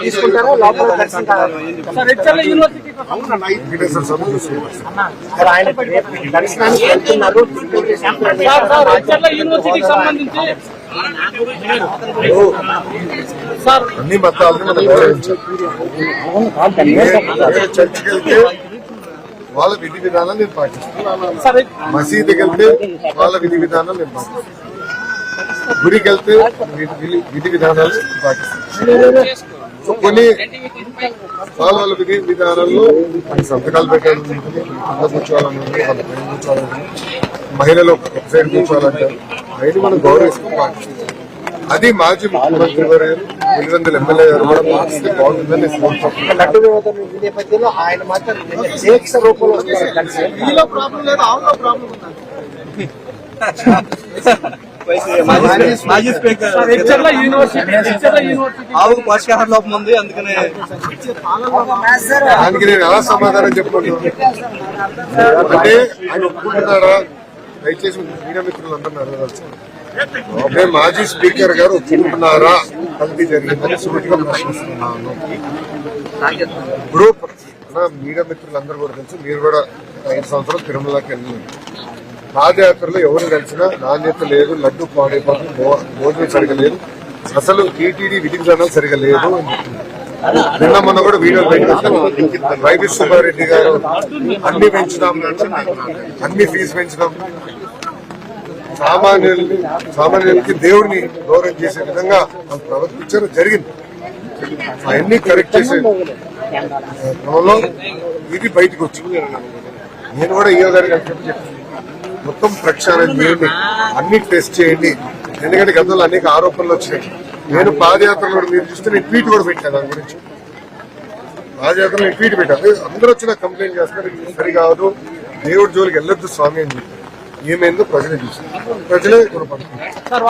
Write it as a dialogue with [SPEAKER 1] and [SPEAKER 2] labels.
[SPEAKER 1] తీసుకుంటారా లోపల దర్శనానికి వెళ్తున్నారు.
[SPEAKER 2] అన్ని మతాలను మనం గౌరవించాలి. చర్చికి వెళ్తే వాళ్ళ విధి విధానాలు నేను పాటిస్తాను. మసీదుకి వెళ్తే వాళ్ళ విధి విధానాలు నేను పాటిస్తాను. గుడికి వెళ్తే విధి విధానాలు పాటిస్తాను. కొన్ని వాళ్ళ విధి విధానాల్లో సంతకాలు పెట్టాలి ఉంటుంది, కింద కూర్చోవాలని ఉంది, వాళ్ళ పైన కూర్చోవాలని, మహిళలు ఒక సైడ్ కూర్చోవాలంటారు. అవన్నీ మనం గౌరవిస్తూ పాటిస్తాం. అది మాజీ ముఖ్యమంత్రి గారు 800 ఎమ్మెల్యే గారు కూడా పాటిస్తే బాగుంటుందని
[SPEAKER 1] లడ్డు వివాదం నేపథ్యంలో ఆయన మాత్రం దీక్ష రూపంలో
[SPEAKER 3] మాజీ స్పీకర్ ఆవుకు పోషకాహార లోపం ఉంది, అందుకనే
[SPEAKER 2] దానికి నేను ఎలా సమాధానం చెప్పుకుంటున్నాను అంటే ఆయన ఒప్పుకుంటున్నారా? దయచేసి మీడియా మిత్రులు అందరినీ అడగవచ్చు. అంటే మాజీ స్పీకర్ గారు ఒప్పుకుంటున్నారా కల్తీ జరిగిందని సూటిగా ప్రశ్నిస్తున్నాను. ఇప్పుడు మీడియా మిత్రులందరూ కూడా తెలుసు, మీరు కూడా 5 సంవత్సరాలు తిరుమలకి వెళ్ళినారు. పాదయాత్రలో ఎవరు కలిసినా నాణ్యత లేదు, లడ్డు పాడైపోతుంది, భోజనం సరిగా లేదు, అసలు టీటీడీ విధి విధానాలు సరిగా లేదు. నిన్న మొన్న కూడా వీడియోలు పెట్టారు. వైవి సుబ్బారెడ్డి గారు అన్ని పెంచుదాం, అన్ని ఫీజు పెంచుదాం, సామాన్యులకి దేవుడిని గౌరవం చేసే విధంగా ప్రవర్తించడం జరిగింది. అవన్నీ కరెక్ట్ చేసే క్రమంలో ఇది బయటకు వచ్చింది. నేను కూడా ఈయో గారికి చెప్పాను, మొత్తం ప్రక్షాళన చేయండి, అన్ని టెస్ట్ చేయండి. ఎందుకంటే గతంలో అనేక ఆరోపణలు వచ్చినాయి. నేను పాదయాత్రలో మీరు చూస్తే నేను ట్వీట్ కూడా పెట్టాను దాని గురించి. పాదయాత్రలో నేను ట్వీట్ పెట్టాను. అందరూ వచ్చి నాకు కంప్లైంట్ చేస్తారు, సరికాదు, దేవుడి జోలికి వెళ్ళొద్దు స్వామి అని చెప్పి. ఏమైందో ప్రజలే చూస్తారు, ప్రజలే కొనపడుతున్నారు.